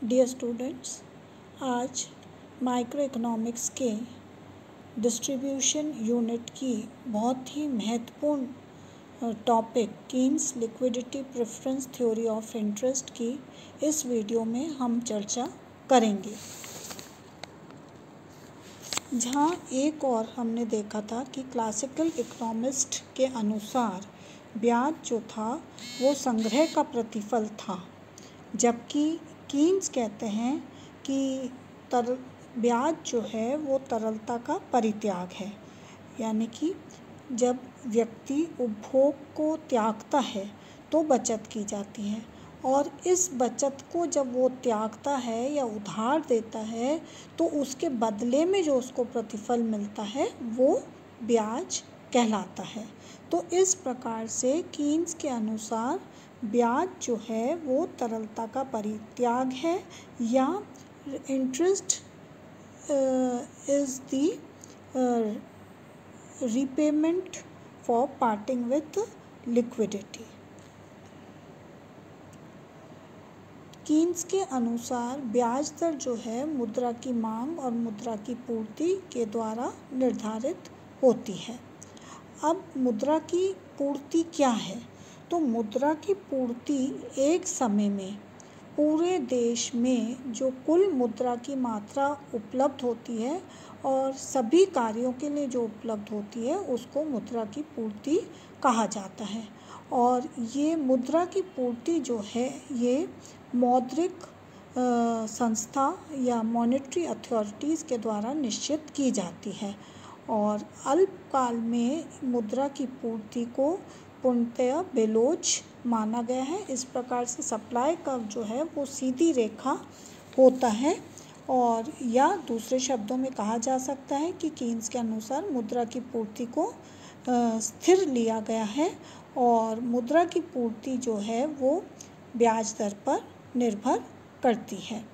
Dear students, आज micro economics के distribution unit की बहुत ही महत्वपूर्ण topic Keynes liquidity preference theory of interest की इस वीडियो में हम चर्चा करेंगे। जहाँ एक और हमने देखा था कि क्लासिकल इकोनॉमिस्ट के अनुसार ब्याज जो था वो संग्रह का प्रतिफल था, जबकि कीन्स कहते हैं कि ब्याज जो है वो तरलता का परित्याग है। यानी कि जब व्यक्ति उपभोग को त्यागता है तो बचत की जाती है, और इस बचत को जब वो त्यागता है या उधार देता है तो उसके बदले में जो उसको प्रतिफल मिलता है वो ब्याज कहलाता है। तो इस प्रकार से कीन्स के अनुसार ब्याज जो है वो तरलता का परित्याग है, या interest is the repayment for parting with liquidity. Keynes के अनुसार ब्याज दर जो है मुद्रा की मांग और मुद्रा की पूर्ति के द्वारा निर्धारित होती है। अब मुद्रा की पूर्ति क्या है? तो मुद्रा की पूर्ति एक समय में पूरे देश में जो कुल मुद्रा की मात्रा उपलब्ध होती है और सभी कार्यों के लिए जो उपलब्ध होती है उसको मुद्रा की पूर्ति कहा जाता है। और ये मुद्रा की पूर्ति जो है ये मौद्रिक संस्था या मॉनेटरी अथॉरिटीज़ के द्वारा निश्चित की जाती है। और अल्पकाल में मुद्रा की पूर्ति को पूर्णतया बेलोच माना गया है। इस प्रकार से सप्लाई कर्व जो है वो सीधी रेखा होता है, और या दूसरे शब्दों में कहा जा सकता है कि कीन्स के अनुसार मुद्रा की पूर्ति को स्थिर लिया गया है, और मुद्रा की पूर्ति जो है वो ब्याज दर पर निर्भर करती है।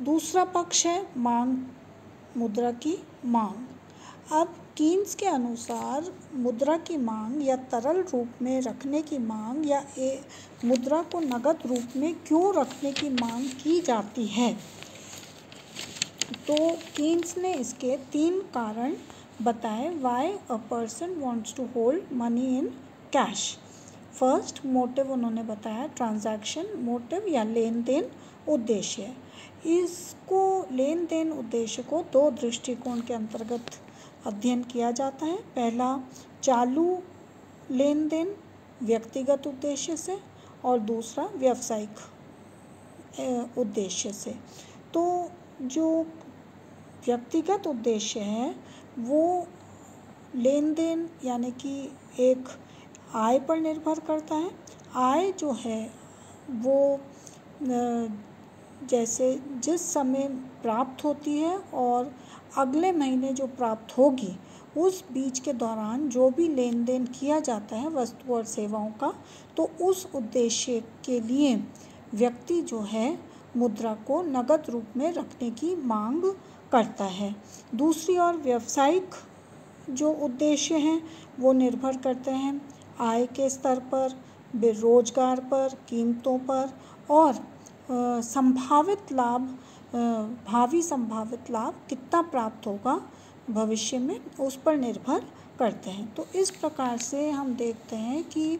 दूसरा पक्ष है मांग, मुद्रा की मांग। अब कीन्स के अनुसार मुद्रा की मांग या तरल रूप में रखने की मांग या मुद्रा को नगद रूप में क्यों रखने की मांग की जाती है, तो कीन्स ने इसके 3 कारण बताए why a person wants to hold money in cash. First motive उन्होंने बताया ट्रांजैक्शन मोटिव या लेन देन उद्देश्य। इसको लेन देन उद्देश्य को 2 दृष्टिकोण के अंतर्गत अध्ययन किया जाता है। पहला चालू लेन देन व्यक्तिगत उद्देश्य से, और दूसरा व्यावसायिक उद्देश्य से। तो जो व्यक्तिगत उद्देश्य है वो लेन देन यानी कि एक आय पर निर्भर करता है। आय जो है वो जैसे जिस समय प्राप्त होती है और अगले महीने जो प्राप्त होगी उस बीच के दौरान जो भी लेन देन किया जाता है वस्तु और सेवाओं का, तो उस उद्देश्य के लिए व्यक्ति जो है मुद्रा को नगद रूप में रखने की मांग करता है। दूसरी ओर व्यावसायिक जो उद्देश्य हैं वो निर्भर करते हैं आय के स्तर पर, बेरोजगार पर, कीमतों पर, और संभावित लाभ, भावी संभावित लाभ कितना प्राप्त होगा भविष्य में, उस पर निर्भर करते हैं। तो इस प्रकार से हम देखते हैं कि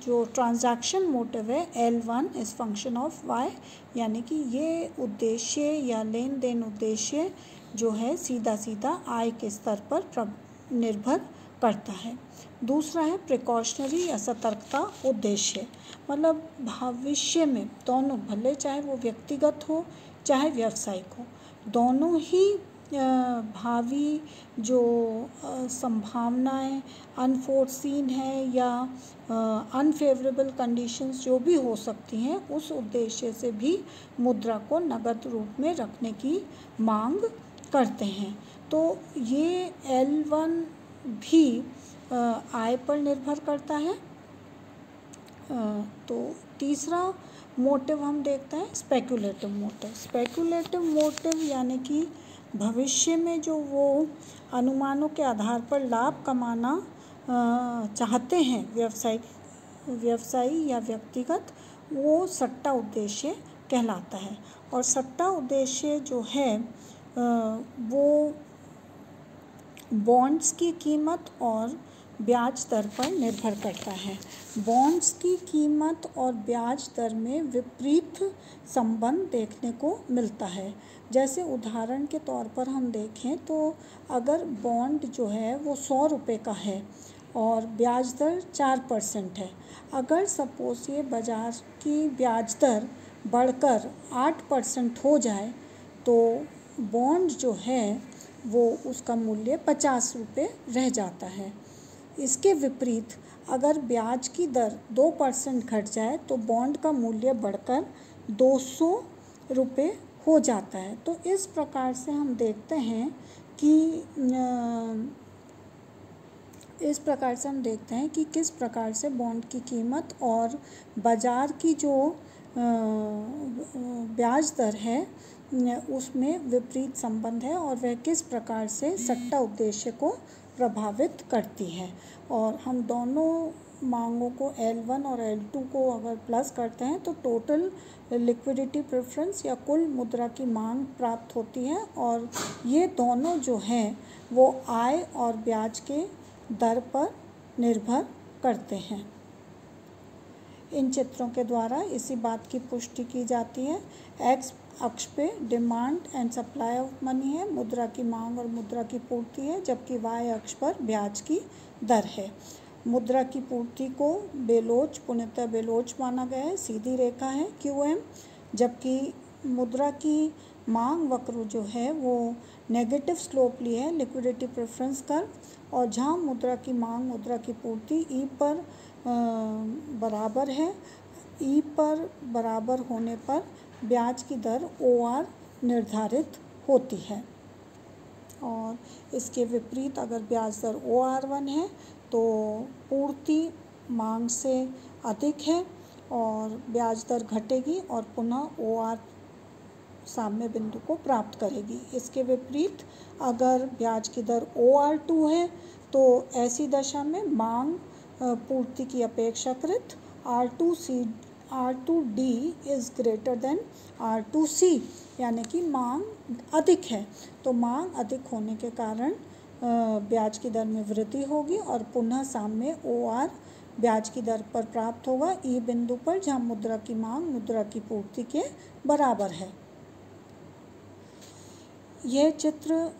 जो ट्रांजैक्शन मोटिव है L1 इस फंक्शन ऑफ y, यानी कि ये उद्देश्य या लेन देन उद्देश्य जो है सीधा सीधा आय के स्तर पर निर्भर करता है। दूसरा है प्रिकॉशनरी या सतर्कता उद्देश्य, मतलब भविष्य में दोनों, भले चाहे वो व्यक्तिगत हो चाहे व्यावसायिक हो, दोनों ही भावी जो संभावनाएं अनफोर्सीन है या अनफेवरेबल कंडीशंस जो भी हो सकती हैं, उस उद्देश्य से भी मुद्रा को नगद रूप में रखने की मांग करते हैं। तो ये L1 भी आय पर निर्भर करता है। तो तीसरा मोटिव हम देखते हैं स्पेकुलेटिव मोटिव। स्पेकुलेटिव मोटिव यानी कि भविष्य में जो वो अनुमानों के आधार पर लाभ कमाना चाहते हैं व्यावसायिक व्यवसायी या व्यक्तिगत, वो सट्टा उद्देश्य कहलाता है। और सट्टा उद्देश्य जो है वो बॉन्ड्स की कीमत और ब्याज दर पर निर्भर करता है। बॉन्ड्स की कीमत और ब्याज दर में विपरीत संबंध देखने को मिलता है। जैसे उदाहरण के तौर पर हम देखें तो अगर बॉन्ड जो है वो 100 रुपये का है और ब्याज दर 4% है, अगर सपोज ये बाज़ार की ब्याज दर बढ़कर 8% हो जाए तो बॉन्ड जो है वो उसका मूल्य 50 रुपये रह जाता है। इसके विपरीत अगर ब्याज की दर 2% घट जाए तो बॉन्ड का मूल्य बढ़कर 200 रुपये हो जाता है। तो इस प्रकार से हम देखते हैं कि किस प्रकार से बॉन्ड की कीमत और बाज़ार की जो ब्याज दर है उसमें विपरीत संबंध है और वह किस प्रकार से सट्टा उद्देश्य को प्रभावित करती है। और हम दोनों मांगों को L1 और L2 को अगर प्लस करते हैं तो टोटल लिक्विडिटी प्रेफरेंस या कुल मुद्रा की मांग प्राप्त होती है। और ये दोनों जो हैं वो आय और ब्याज के दर पर निर्भर करते हैं। इन चित्रों के द्वारा इसी बात की पुष्टि की जाती है। एक्स अक्ष पे demand and supply of money है, मुद्रा की मांग और मुद्रा की पूर्ति है, जबकि वाई अक्ष पर ब्याज की दर है। मुद्रा की पूर्ति को बेलोच पूर्णतः बेलोच माना गया है, सीधी रेखा है QM, जबकि मुद्रा की मांग वक्र जो है वो नेगेटिव स्लोप ली है, लिक्विडिटी प्रेफरेंस कर्व। और जहाँ मुद्रा की मांग मुद्रा की पूर्ति ई पर बराबर है, ई पर बराबर होने पर ब्याज की दर OR निर्धारित होती है। और इसके विपरीत अगर ब्याज दर OR1 है तो पूर्ति मांग से अधिक है और ब्याज दर घटेगी और पुनः OR साम्य बिंदु को प्राप्त करेगी। इसके विपरीत अगर ब्याज की दर OR2 है तो ऐसी दशा में मांग पूर्ति की अपेक्षाकृत R2D is greater than R2C, यानी कि मांग अधिक है। तो मांग अधिक होने के कारण ब्याज की दर में वृद्धि होगी और पुनः साम्य OR ब्याज की दर पर प्राप्त होगा ई बिंदु पर, जहाँ मुद्रा की मांग मुद्रा की पूर्ति के बराबर है। यह चित्र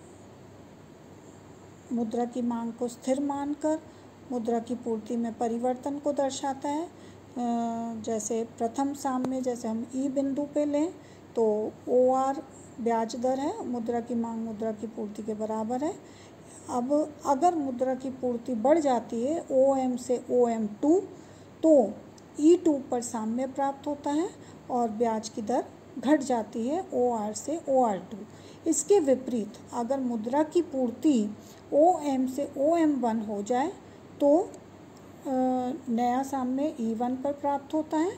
मुद्रा की मांग को स्थिर मानकर मुद्रा की पूर्ति में परिवर्तन को दर्शाता है। जैसे प्रथम साम्य जैसे हम ई बिंदु पे लें तो OR ब्याज दर है, मुद्रा की मांग मुद्रा की पूर्ति के बराबर है। अब अगर मुद्रा की पूर्ति बढ़ जाती है OM से OM2 तो E2 पर साम्य प्राप्त होता है और ब्याज की दर घट जाती है OR से OR2। इसके विपरीत अगर मुद्रा की पूर्ति OM से OM1 हो जाए तो नया साम्य E1 पर प्राप्त होता है,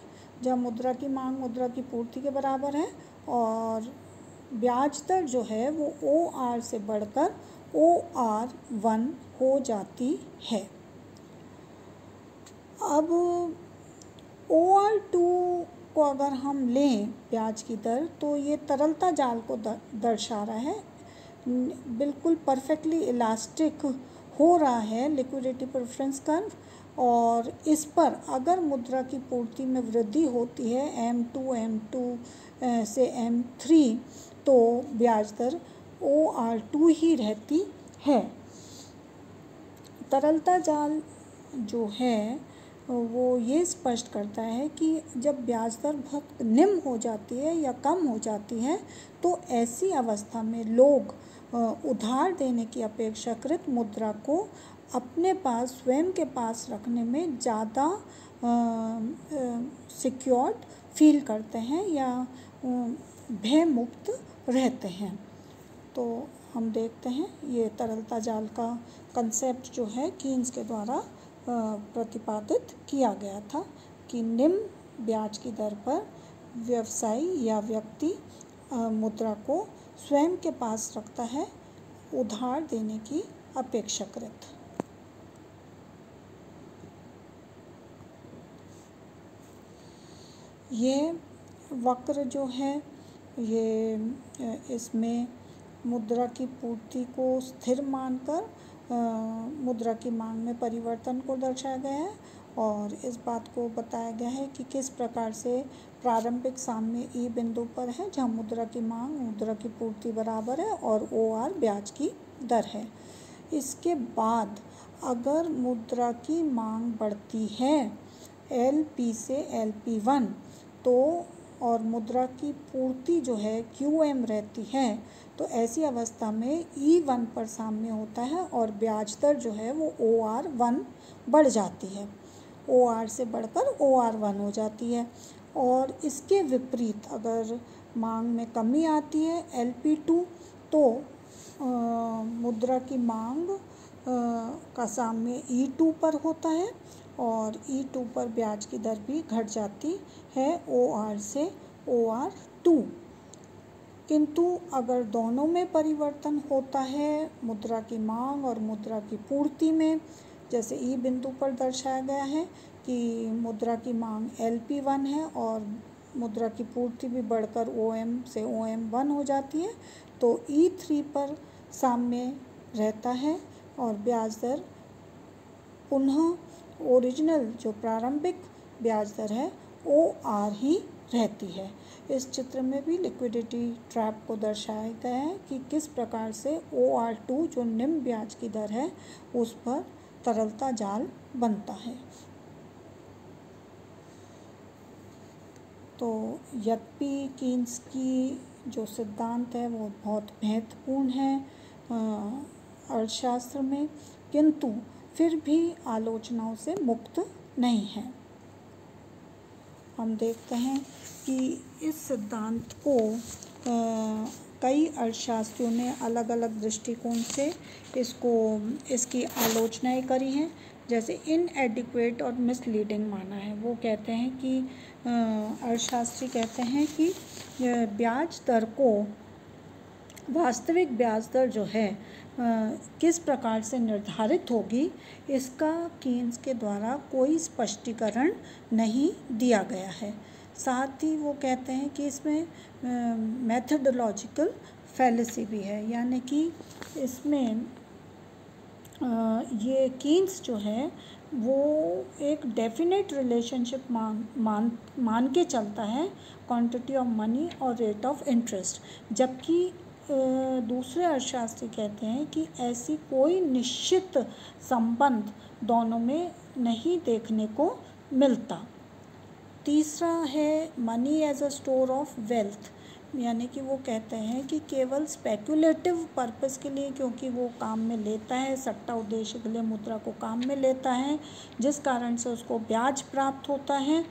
जब मुद्रा की मांग मुद्रा की पूर्ति के बराबर है और ब्याज दर जो है वो OR से बढ़कर OR1 हो जाती है। अब OR2 को अगर हम लें ब्याज की दर तो ये तरलता जाल को दर्शा रहा है, बिल्कुल परफेक्टली इलास्टिक हो रहा है लिक्विडिटी प्रेफरेंस कर्व। और इस पर अगर मुद्रा की पूर्ति में वृद्धि होती है M2 से M3 तो ब्याज दर OR2 ही रहती है। तरलता जाल जो है वो ये स्पष्ट करता है कि जब ब्याज दर बहुत निम्न हो जाती है या कम हो जाती है तो ऐसी अवस्था में लोग उधार देने की अपेक्षाकृत मुद्रा को अपने पास स्वयं के पास रखने में ज़्यादा सिक्योर्ड फील करते हैं या भय मुक्त रहते हैं। तो हम देखते हैं ये तरलता जाल का कंसेप्ट जो है कीन्स के द्वारा प्रतिपादित किया गया था कि निम्न ब्याज की दर पर व्यवसायी या व्यक्ति मुद्रा को स्वयं के पास रखता है उधार देने की अपेक्षाकृत। ये वक्र जो है ये इसमें मुद्रा की पूर्ति को स्थिर मानकर मुद्रा की मांग में परिवर्तन को दर्शाया गया है और इस बात को बताया गया है कि किस प्रकार से प्रारंभिक साम्य ई बिंदु पर है जहाँ मुद्रा की मांग मुद्रा की पूर्ति बराबर है और OR ब्याज की दर है। इसके बाद अगर मुद्रा की मांग बढ़ती है LP से LP1 तो और मुद्रा की पूर्ति जो है QM रहती है तो ऐसी अवस्था में E1 पर साम्य होता है और ब्याज दर जो है वो OR1 बढ़ जाती है, OR से बढ़कर OR1 हो जाती है। और इसके विपरीत अगर मांग में कमी आती है LP2 तो मुद्रा की मांग का साम्य E2 पर होता है और E2 पर ब्याज की दर भी घट जाती है OR से OR2। किंतु अगर दोनों में परिवर्तन होता है मुद्रा की मांग और मुद्रा की पूर्ति में, जैसे ई बिंदु पर दर्शाया गया है कि मुद्रा की मांग LP1 है और मुद्रा की पूर्ति भी बढ़कर OM से OM1 हो जाती है, तो E3 पर साम्य रहता है और ब्याज दर पुनः ओरिजिनल जो प्रारंभिक ब्याज दर है OR ही रहती है। इस चित्र में भी लिक्विडिटी ट्रैप को दर्शाया गया है कि किस प्रकार से OR2 जो निम्न ब्याज की दर है उस पर तरलता जाल बनता है। तो यद्यपि कीन्स की जो सिद्धांत है वो बहुत महत्वपूर्ण है अर्थशास्त्र में, किंतु फिर भी आलोचनाओं से मुक्त नहीं है। हम देखते हैं कि इस सिद्धांत को कई अर्थशास्त्रियों ने अलग अलग दृष्टिकोण से इसकी आलोचनाएं करी हैं। जैसे इनएडिक्वेट और मिसलीडिंग माना है। वो कहते हैं कि अर्थशास्त्री कहते हैं कि ब्याज दर को वास्तविक ब्याज दर जो है किस प्रकार से निर्धारित होगी इसका कीन्स के द्वारा कोई स्पष्टीकरण नहीं दिया गया है। साथ ही वो कहते हैं कि इसमें मेथडोलॉजिकल फैलेसी भी है, यानी कि इसमें ये कीन्स जो है वो एक डेफिनेट रिलेशनशिप मान के चलता है क्वांटिटी ऑफ मनी और रेट ऑफ इंटरेस्ट, जबकि दूसरे अर्थशास्त्री कहते हैं कि ऐसी कोई निश्चित संबंध दोनों में नहीं देखने को मिलता। तीसरा है money as a store of wealth, यानी कि वो कहते हैं कि केवल स्पेकुलेटिव पर्पस के लिए, क्योंकि वो काम में लेता है सट्टा उद्देश्य के लिए मुद्रा को काम में लेता है जिस कारण से उसको ब्याज प्राप्त होता है।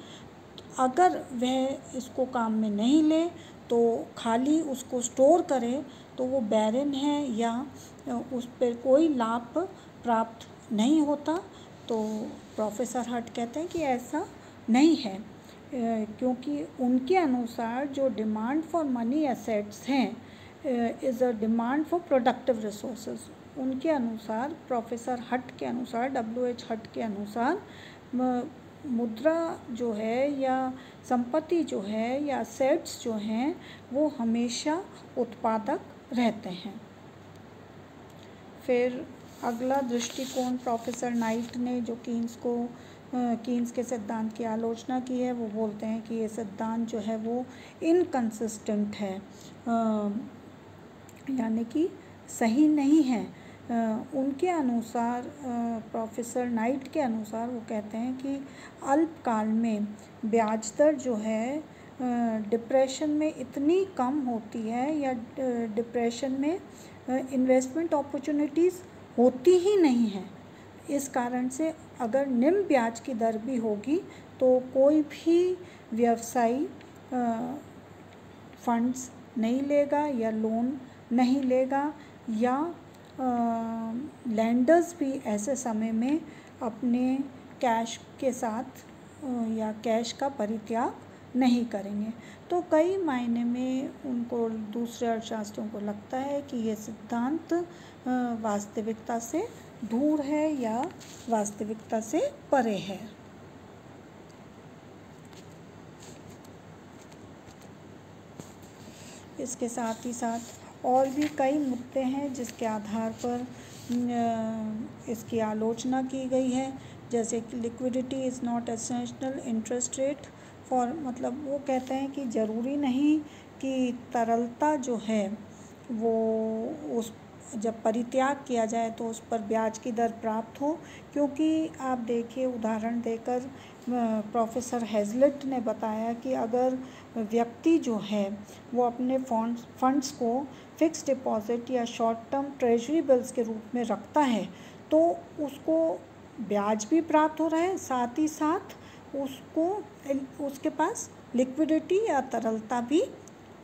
अगर वह इसको काम में नहीं ले तो खाली उसको स्टोर करे तो वो बैरन है या उस पर कोई लाभ प्राप्त नहीं होता। तो प्रोफेसर हट कहते हैं कि ऐसा नहीं है, क्योंकि उनके अनुसार जो डिमांड फॉर मनी एसेट्स हैं is a demand for productive resources. उनके अनुसार, प्रोफेसर हट के अनुसार, WH हट के अनुसार मुद्रा जो है या संपत्ति जो है या एसेट्स जो हैं वो हमेशा उत्पादक रहते हैं। फिर अगला दृष्टिकोण प्रोफेसर नाइट ने जो कीन्स के सिद्धांत की आलोचना की है, वो बोलते हैं कि ये सिद्धांत जो है वो इनकंसिस्टेंट है, यानी कि सही नहीं है। उनके अनुसार, प्रोफेसर नाइट के अनुसार वो कहते हैं कि अल्पकाल में ब्याज दर जो है डिप्रेशन में इतनी कम होती है या डिप्रेशन में इन्वेस्टमेंट अपॉर्चुनिटीज़ होती ही नहीं है। इस कारण से अगर निम्न ब्याज की दर भी होगी तो कोई भी व्यवसायी फंड्स नहीं लेगा या लोन नहीं लेगा, या लैंडर्स भी ऐसे समय में अपने कैश के साथ या कैश का परित्याग नहीं करेंगे। तो कई मायने में उनको, दूसरे अर्थशास्त्रियों को लगता है कि ये सिद्धांत वास्तविकता से दूर है या वास्तविकता से परे है। इसके साथ ही साथ और भी कई मुद्दे हैं जिसके आधार पर इसकी आलोचना की गई है, जैसे कि liquidity is not essential, interest rate for, मतलब वो कहते हैं कि ज़रूरी नहीं कि तरलता जो है वो उस जब परित्याग किया जाए तो उस पर ब्याज की दर प्राप्त हो, क्योंकि आप देखिए उदाहरण देकर प्रोफेसर हेज़लेट ने बताया कि अगर व्यक्ति जो है वो अपने फंड्स को फिक्स डिपॉजिट या शॉर्ट टर्म ट्रेजरी बिल्स के रूप में रखता है तो उसको ब्याज भी प्राप्त हो रहा है, साथ ही साथ उसके पास लिक्विडिटी या तरलता भी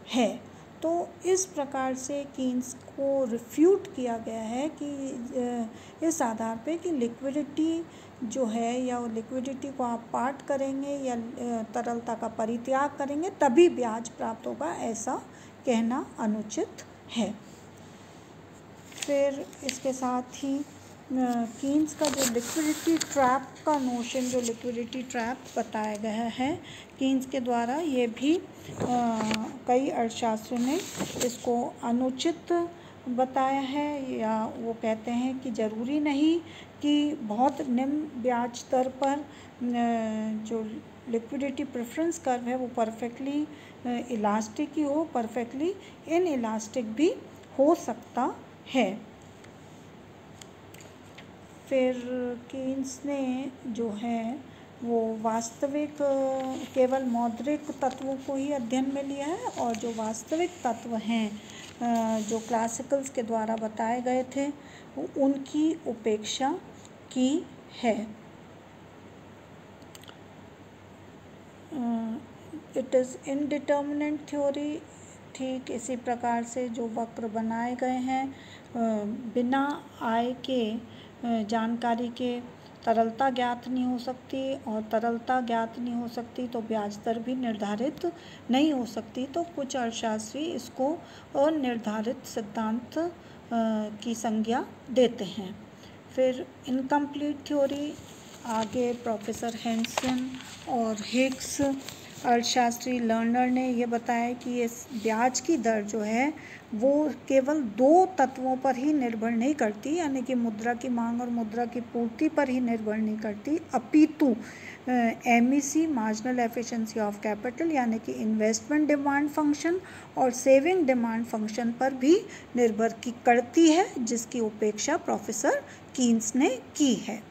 है। तो इस प्रकार से कीन्स को रिफ्यूट किया गया है कि इस आधार पे कि लिक्विडिटी जो है या लिक्विडिटी को आप पार्ट करेंगे या तरलता का परित्याग करेंगे तभी ब्याज प्राप्त होगा, ऐसा कहना अनुचित है। फिर इसके साथ ही कीन्स का जो लिक्विडिटी ट्रैप का नोशन, जो लिक्विडिटी ट्रैप बताया गया है कीन्स के द्वारा, ये भी कई अर्थशास्त्रियों ने इसको अनुचित बताया है, या वो कहते हैं कि ज़रूरी नहीं कि बहुत निम्न ब्याज दर पर जो लिक्विडिटी प्रेफरेंस कर्व है वो परफेक्टली इलास्टिक ही हो, परफेक्टली इन इलास्टिक भी हो सकता है। फिर कीन्स ने जो है वो वास्तविक केवल मौद्रिक तत्वों को ही अध्ययन में लिया है, और जो वास्तविक तत्व हैं जो क्लासिकल्स के द्वारा बताए गए थे उनकी उपेक्षा की है। इट इज़ इनडिटर्मिनेंट थ्योरी, ठीक इसी प्रकार से जो वक्र बनाए गए हैं बिना आय के जानकारी के तरलता ज्ञात नहीं हो सकती, और तरलता ज्ञात नहीं हो सकती तो ब्याज दर भी निर्धारित नहीं हो सकती। तो कुछ अर्थशास्त्री इसको अनिर्धारित सिद्धांत की संज्ञा देते हैं। फिर इनकम्प्लीट थ्योरी, आगे प्रोफेसर हेंसन और हिग्स अर्थशास्त्री लर्नर ने ये बताया कि इस ब्याज की दर जो है वो केवल दो तत्वों पर ही निर्भर नहीं करती, यानी कि मुद्रा की मांग और मुद्रा की पूर्ति पर ही निर्भर नहीं करती, अपितु MEC marginal efficiency of capital यानी कि इन्वेस्टमेंट डिमांड फंक्शन और सेविंग डिमांड फंक्शन पर भी निर्भर करती है, जिसकी उपेक्षा प्रोफेसर कीन्स ने की है।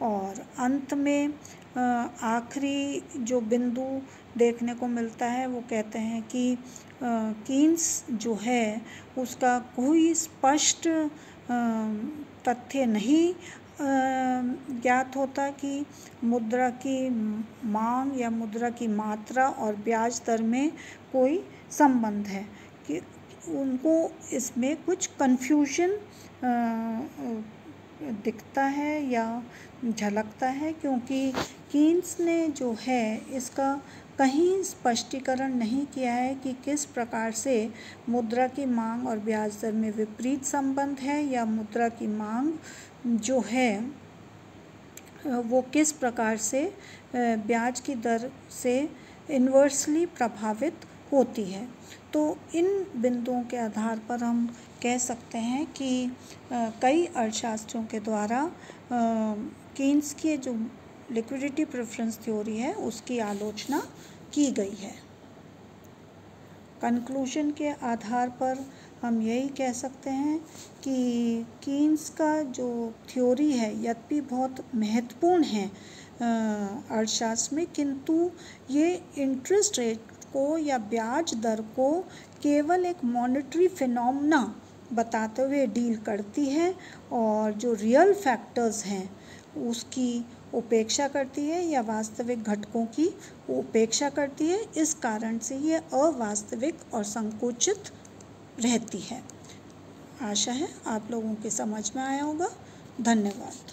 और अंत में आखिरी जो बिंदु देखने को मिलता है वो कहते हैं कि कीन्स जो है उसका कोई स्पष्ट तथ्य नहीं ज्ञात होता कि मुद्रा की मांग या मुद्रा की मात्रा और ब्याज दर में कोई संबंध है, कि उनको इसमें कुछ कन्फ्यूजन दिखता है या झलकता है, क्योंकि कीन्स ने जो है इसका कहीं स्पष्टीकरण नहीं किया है कि किस प्रकार से मुद्रा की मांग और ब्याज दर में विपरीत संबंध है, या मुद्रा की मांग जो है वो किस प्रकार से ब्याज की दर से इन्वर्सली प्रभावित होती है। तो इन बिंदुओं के आधार पर हम कह सकते हैं कि कई अर्थशास्त्रियों के द्वारा कीन्स की जो लिक्विडिटी प्रेफरेंस थ्योरी है उसकी आलोचना की गई है। कंक्लूजन के आधार पर हम यही कह सकते हैं कि कीन्स का जो थ्योरी है यद्यपि बहुत महत्वपूर्ण है अर्थशास्त्र में, किंतु ये इंटरेस्ट रेट को या ब्याज दर को केवल एक मॉनेटरी फिनोमेना बताते हुए डील करती है, और जो रियल फैक्टर्स हैं उसकी उपेक्षा करती है या वास्तविक घटकों की उपेक्षा करती है। इस कारण से ये अवास्तविक और संकुचित रहती है। आशा है आप लोगों के समझ में आया होगा। धन्यवाद।